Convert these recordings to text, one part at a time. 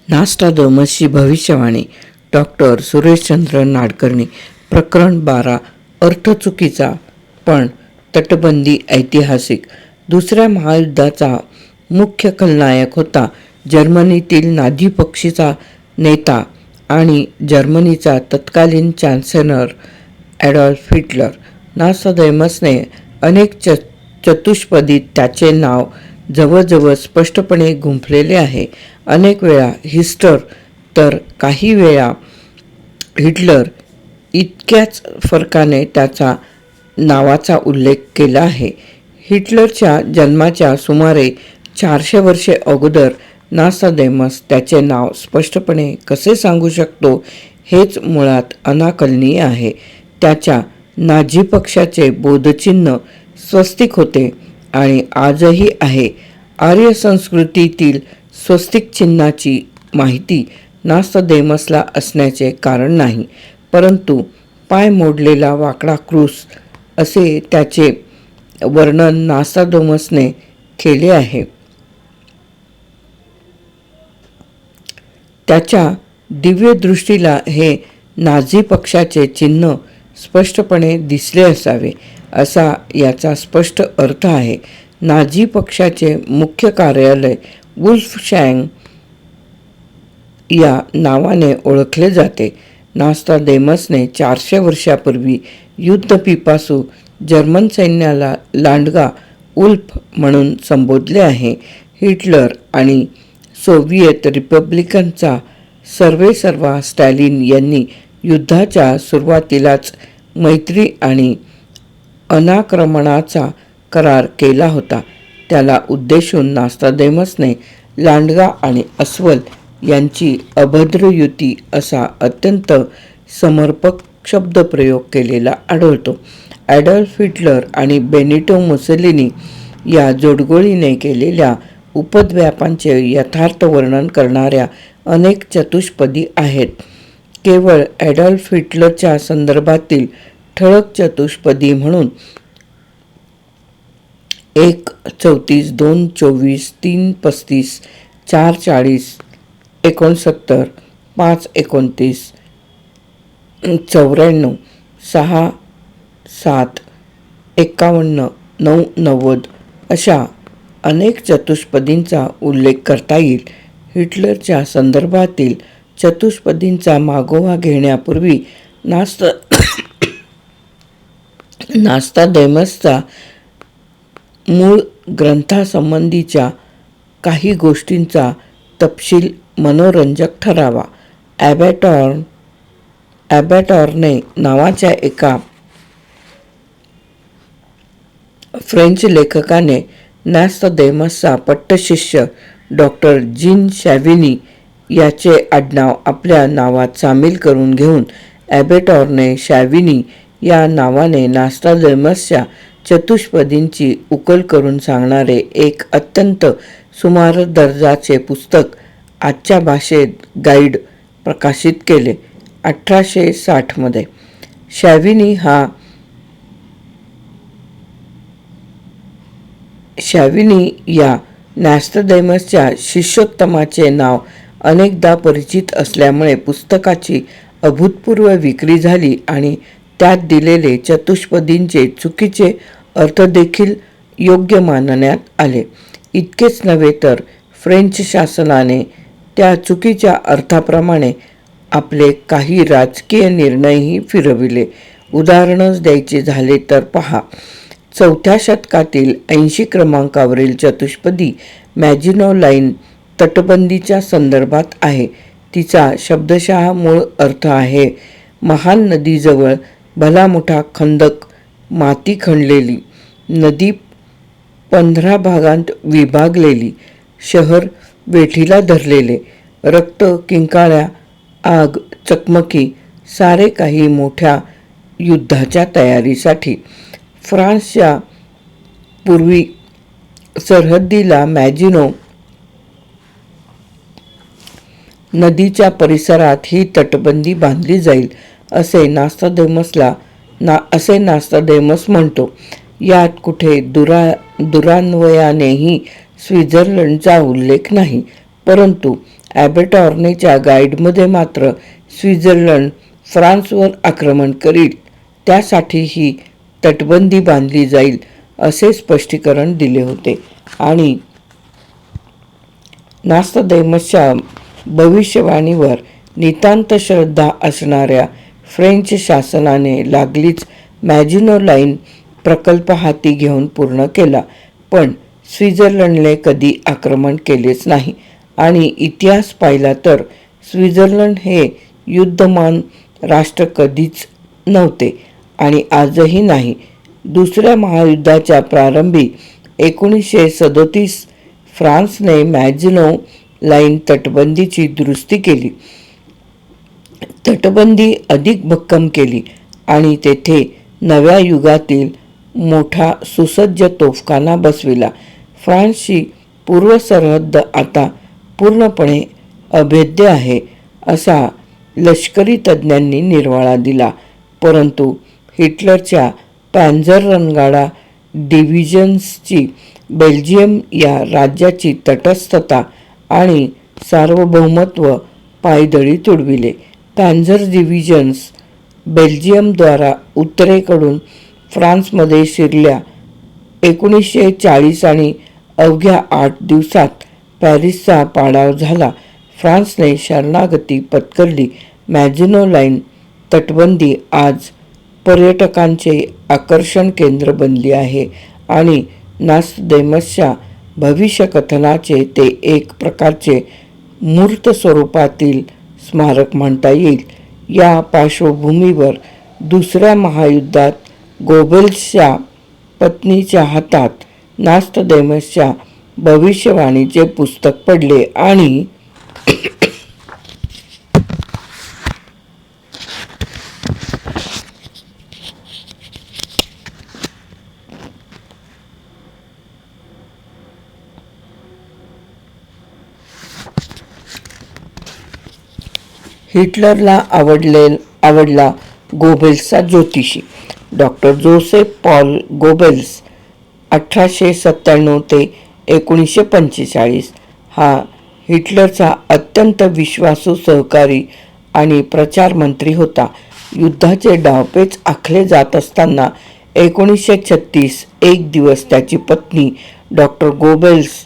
नास्ट्रादामसची भविष्यवाणी. डॉक्टर सुरेशचंद्र नाडकर्णी. प्रकरण 12. अर्थ चुकीचा पण तटबंदी ऐतिहासिक. दुसऱ्या महायुद्धाचा मुख्य खलनायक होता जर्मनीतील नाझी पक्षाचा नेता आणि जर्मनीचा तत्कालीन चान्सेलर ॲडॉल्फ हिटलर. नास्ट्रादामसने अनेक चतुष्पदीत त्याचे नाव जवळजवळ स्पष्टपणे गुंफलेले आहे. अनेक वेळा हिस्टर तर काही वेळा हिटलर इतक्याच फरकाने त्याचा नावाचा उल्लेख केला आहे. हिटलरच्या जन्माच्या सुमारे 400 वर्षे अगोदर नास्ट्रादामस त्याचे नाव स्पष्टपणे कसे सांगू शकतो हेच मुळात अनाकलनीय आहे. त्याच्या नाझी पक्षाचे बोधचिन्ह स्वस्तिक होते आणि आजही आहे. आर्य संस्कृतीतील स्वस्तिक चिन्हाची माहिती नास्ट्रादामसला असण्याचे कारण नाही, परंतु पाय मोडलेला वाकडा क्रूस असे त्याचे वर्णन नास्ट्रादामसने केले आहे. त्याच्या दिव्य दृष्टीला हे नाझी पक्षाचे चिन्ह स्पष्टपणे दिसले असावे असा याचा स्पष्ट अर्थ आहे. नाझी पक्षाचे मुख्य कार्यालय वुल्फशँग या नावाने ओळखले जाते. नास्ट्रादामसने 400 वर्षापूर्वी युद्धपिपासू जर्मन सैन्याला लांडगा वुल्फ म्हणून संबोधले आहे. हिटलर आणि सोव्हिएत रिपब्लिकनचा सर्वेसर्वा स्टॅलिन यांनी युद्धाच्या सुरुवातीलाच मैत्री आणि अनाक्रमणाचा करार केला होता. त्याला उद्देशून नास्ट्रादामसने लांडगा आणि अस्वल यांची अभद्र युती असा अत्यंत समर्पक शब्दप्रयोग केलेला आढळतो. ॲडॉल्फ हिटलर आणि बेनिटो मुसोलिनी या जोडगोळीने केलेल्या उपद्व्यापांचे यथार्थ वर्णन करणाऱ्या अनेक चतुष्पदी आहेत. केवळ ॲडॉल्फ हिटलरच्या संदर्भातील ठळक चतुष्पदी म्हणून 1:34, 2:24, 3:35, 4:40, 69, 5:29, 94, 6:7, 51, 9:90 अशा अनेक चतुष्पदींचा उल्लेख करता येईल. हिटलरच्या संदर्भातील चतुष्पदींचा मागोवा घेण्यापूर्वी नास्ट्रादामसचा मूळ ग्रंथासंबंधीच्या काही गोष्टींचा तपशील मनोरंजक ठरावा. ॲबॅटॉर्ने नावाच्या एका फ्रेंच लेखकाने नास्ट्रादामसचा पट्टशिष्य डॉक्टर जीन शॅव्हिनी याचे आडनाव आपल्या नावात सामील करून घेऊन ॲबॅटॉर्ने शॅव्हिनी या नावाने नास्ट्रादामसच्या चतुष्पदींची उकल करून सांगणारे एक अत्यंत सुमार दर्जाचे पुस्तक आजच्या भाषेत गाईड प्रकाशित केले 1860 मध्ये. शॅव्हिनी या नास्ट्रादामसच्या शिष्योत्तमाचे नाव अनेकदा परिचित असल्यामुळे पुस्तकाची अभूतपूर्व विक्री झाली आणि त्यात दिलेले चतुष्पदींचे चुकीचे अर्थ देखील योग्य मानण्यात आले. इतकेच नव्हे तर फ्रेंच शासनाने त्या चुकीच्या अर्थाप्रमाणे आपले काही राजकीय निर्णयही फिरविले. उदाहरणच द्यायचे झाले तर पहा. 4थ्या शतकातील 80 क्रमांकावरील चतुष्पदी मॅजिनो लाईन तटबंदीच्या संदर्भात आहे. तिचा शब्दशः मूळ अर्थ आहे महान नदीजवळ भला मोठा खंदक, माती खणलेली, नदी 15 भागांत विभागलेली, शहर वेठीला धरलेले, रक्त, किंकाळ्या, आग, चकमकी सारे काही मोठ्या युद्धाच्या तयारीसाठी. फ्रान्सच्या पूर्वी सरहद्दीला मॅजिनो नदीच्या परिसरात ही तटबंदी बांधली जाईल असे नास्ट्रादामस म्हणतो. यात कुठे दुरान्वयानेही स्वित्झर्लंडचा उल्लेख नाही, परंतु ॲबेटॉर्नेच्या गाईडमध्ये मात्र स्वित्झर्लंड फ्रान्सवर आक्रमण करील, त्यासाठी ही तटबंदी बांधली जाईल असे स्पष्टीकरण दिले होते. आणि नास्तादेमसच्या भविष्यवाणीवर नितांत श्रद्धा असणाऱ्या फ्रेंच शासनाने लागलीच मॅजिनो लाईन प्रकल्प हाती घेऊन पूर्ण केला. पण स्वित्झर्लंडने कधी आक्रमण केलेच नाही आणि इतिहास पाहिला तर स्वित्झर्लंड हे युद्धमान राष्ट्र कधीच नव्हते आणि आजही नाही. दुसऱ्या महायुद्धाच्या प्रारंभी 1937 फ्रान्सने मॅजिनो लाईन तटबंदीची दुरुस्ती केली, तटबंदी अधिक भक्कम केली आणि तेथे नव्या युगातील मोठा सुसज्ज तोफखाना बसविला. फ्रान्सची पूर्व सरहद्द आता पूर्णपणे अभेद्य आहे असा लष्करी तज्ज्ञांनी निर्वाळा दिला. परंतु हिटलरच्या पॅन्झर रणगाडा डिव्हिजन्सची बेल्जियम या राज्याची तटस्थता आणि सार्वभौमत्व पायदळी तुडविले. पॅन्झर डिव्हिजन्स बेल्जियमद्वारा उत्तरेकडून फ्रान्समध्ये शिरल्या. 1940 आणि अवघ्या 8 दिवसात पॅरिसचा पाडाव झाला. फ्रान्सने शरणागती पत्करली. मॅजिनो लाईन तटबंदी आज पर्यटकांचे आकर्षण केंद्र बनली आहे आणि नास्तादेमसच्या भविष्यकथनाचे ते एक प्रकारचे मूर्त स्वरूपातील स्मारक म्हणता येईल. या पार्श्वभूमीवर दुसऱ्या महायुद्धात गोबेल्सच्या पत्नीच्या हातात नास्तादेमसच्या भविष्यवाणीचे पुस्तक पडले आणि हिटलरला आवडला गोबेल्सचा ज्योतिषी. डॉक्टर जोसेफ पॉल गोबेल्स 1897 ते 1945 हा हिटलरचा अत्यंत विश्वासू सहकारी आणि प्रचार मंत्री होता. युद्धाचे डावपेच आखले जात असताना 1936 एक दिवस त्याची पत्नी डॉक्टर गोबेल्स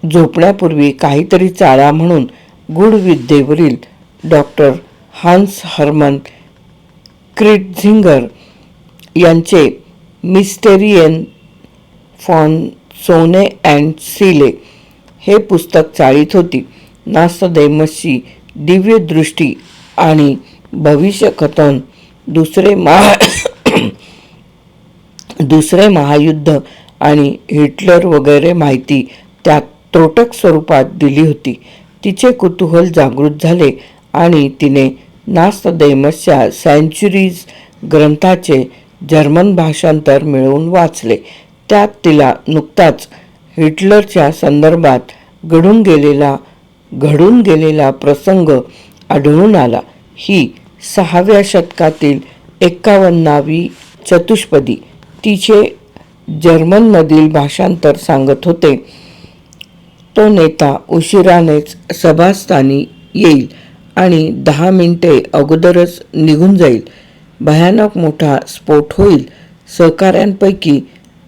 झोपण्यापूर्वी काहीतरी चाळा म्हणून गूढविद्येवरील डॉक्टर हान्स हर्मन क्रिट्झिंगर यांचे मिस्टेरियन फॉन सोने अँड सीले हे पुस्तक चाळीत होती. नास्तादेमसची दिव्य दृष्टी आणि भविष्यकथन दुसरे महायुद्ध आणि हिटलर वगैरे माहिती त्यात त्रोटक स्वरूपात दिली होती. तिचे कुतूहल जागृत झाले आणि तिने नास्तादेमसच्या सेंच्युरीज ग्रंथाचे जर्मन भाषांतर मिळवून वाचले. त्यात तिला नुकताच हिटलरच्या संदर्भात घडून गेलेला प्रसंग आढळून आला. ही 6व्या शतकातील 51वी चतुष्पदी. तिचे जर्मनमधील भाषांतर सांगत होते. तो नेता उशिरानेच सभास्थानी येईल आणि 10 मिनिटे अगोदरच निघून जाईल. भयानक मोठा स्फोट होईल. सहकाऱ्यांपैकी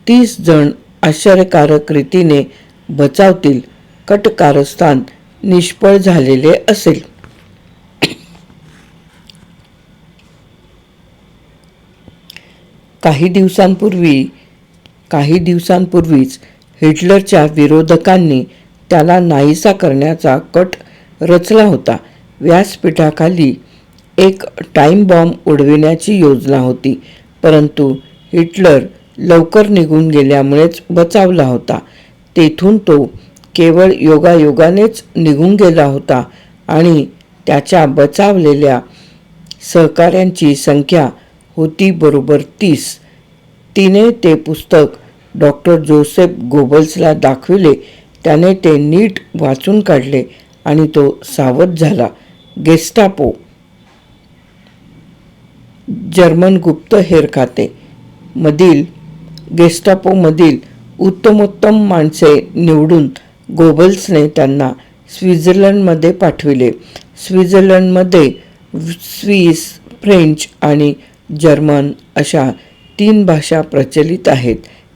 30 जण आश्चर्यकारक रीतीने बचावतील. कटकारस्थान निष्फळ झालेले असेल. काही दिवसांपूर्वीच हिटलरच्या विरोधकांनी त्याला नाहीसा करण्याचा कट रचला होता. व्यासपीठाखाली एक टाइम बॉम्ब उडविण्याची योजना होती, परंतु हिटलर लवकर निघून गेल्यामुळेच बचावला होता. तेथून तो केवळ योगायोगानेच निघून गेला होता आणि त्याच्या बचावलेल्या सहकाऱ्यांची संख्या होती बरोबर 30. तिने ते पुस्तक डॉक्टर जोसेफ गोबल्सला दाखविले. त्याने ते नीट वाचून काढले आणि तो सावध झाला. गेस्टापो, जर्मन गुप्तहेर खाते मधील गेस्टापोमधील उत्तमोत्तम माणसे निवडून गोबल्सने त्यांना स्वित्झर्लंडमध्ये पाठविले. स्वित्झर्लंडमध्ये स्विस, फ्रेंच आणि जर्मन अशा 3 भाषा प्रचलित आहेत.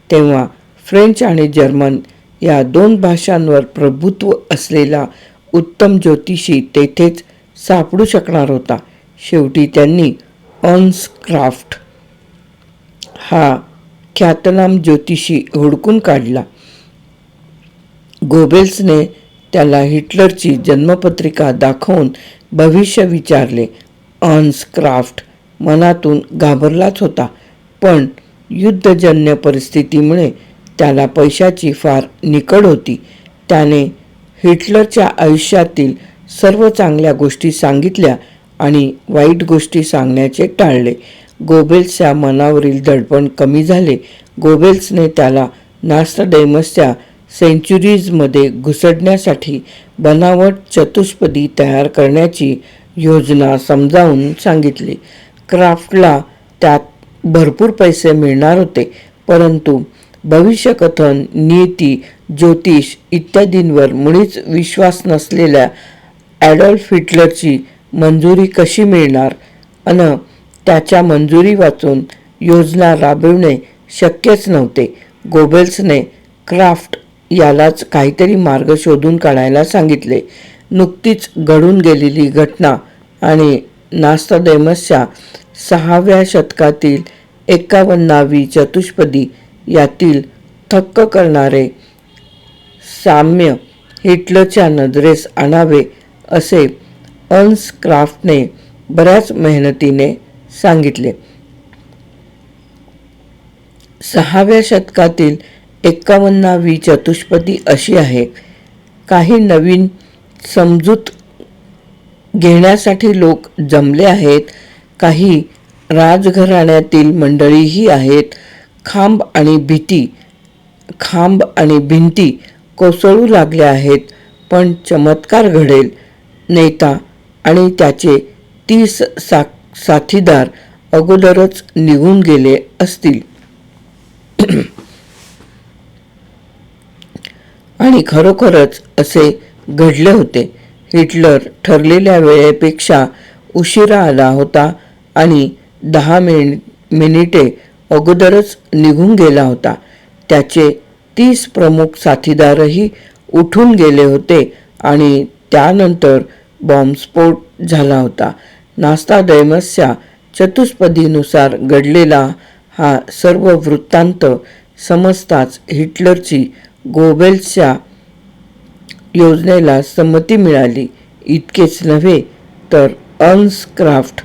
तेव्हा फ्रेंच आणि जर्मन या 2 भाषांवर प्रभुत्व असलेला उत्तम ज्योतिषी तेथेच सापडू शकणार होता. शेवटी त्यांनी अर्न्स्ट क्राफ्ट हा ख्यातनाम ज्योतिषी हुडकून काढला. गोबेल्सने त्याला हिटलरची जन्मपत्रिका दाखवून भविष्य विचारले. अर्न्स्ट क्राफ्ट मनातून घाबरलाच होता, पण युद्धजन्य परिस्थितीमुळे त्याला पैशाची फार निकड होती. त्याने हिटलरच्या आयुष्यातील सर्व चांगल्या गोष्टी सांगितल्या आणि वाईट गोष्टी सांगण्याचे टाळले. गोबेल्सच्या मनावरील दडपण कमी झाले. गोबेल्सने त्याला नास्ताडेमसच्या सेंच्युरीजमध्ये घुसडण्यासाठी बनावट चतुष्पदी तयार करण्याची योजना समजावून सांगितली. क्राफ्टला त्यात भरपूर पैसे मिळणार होते, परंतु भविष्यकथन, नीती, ज्योतिष इत्यादींवर मुळीच विश्वास नसलेल्या ॲडॉल्फ हिटलरची मंजुरी कशी मिळणार अन त्याच्या मंजुरी वाचून योजना राबविणे शक्यच नव्हते. गोबेल्सने क्राफ्ट यालाच काहीतरी मार्ग शोधून काढायला सांगितले. नुकतीच घडून गेलेली घटना आणि नास्ताडेमसच्या 6व्या शतकातील 51वी चतुष्पदी यातील थक्क करणारे साम्य हिटलरच्या नजरेस आणावे असे अर्न्स्ट क्राफ्टने बऱ्याच मेहनतीने सांगितले. 6व्या शतकातील 51वी चतुष्पदी अशी आहे. काही नवीन समजूत घेण्यासाठी लोक जमले आहेत. काही राजघराण्यातील मंडळीही आहेत. खांब आणि भिंती कोसळू लागल्या आहेत, पण चमत्कार घडेल. नेता आणि त्याचे 30 साथीदार अगोदरच निघून गेले असतील. आणि खरोखरच असे घडले होते. हिटलर ठरलेल्या वेळेपेक्षा उशिरा आला होता आणि 10 मिनिटे अगोदरच निघून गेला होता. त्याचे 30 प्रमुख साथीदारही उठून गेले होते आणि त्यानंतर बॉम्बस्फोट झाला होता. नास्ताडेमसच्या चतुष्पदीनुसार घडलेला हा सर्व वृत्तांत समजताच हिटलरची गोबेल्सच्या योजनेला संमती मिळाली. इतकेच नव्हे तर अर्न्स्ट क्राफ्ट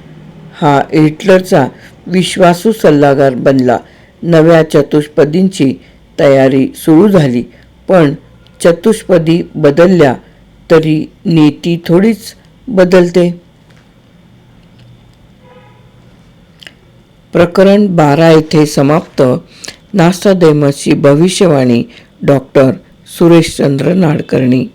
हा हिटलरचा विश्वासू सल्लागार बनला. नव्या चतुष्पदींची तयारी सुरू झाली, पण चतुष्पदी बदलल्या तरी नीती थोडीच बदलते. प्रकरण 12 येथे समाप्त. नास्ताडेमसची भविष्यवाणी डॉक्टर सुरेशचंद्र नाडकर्णी.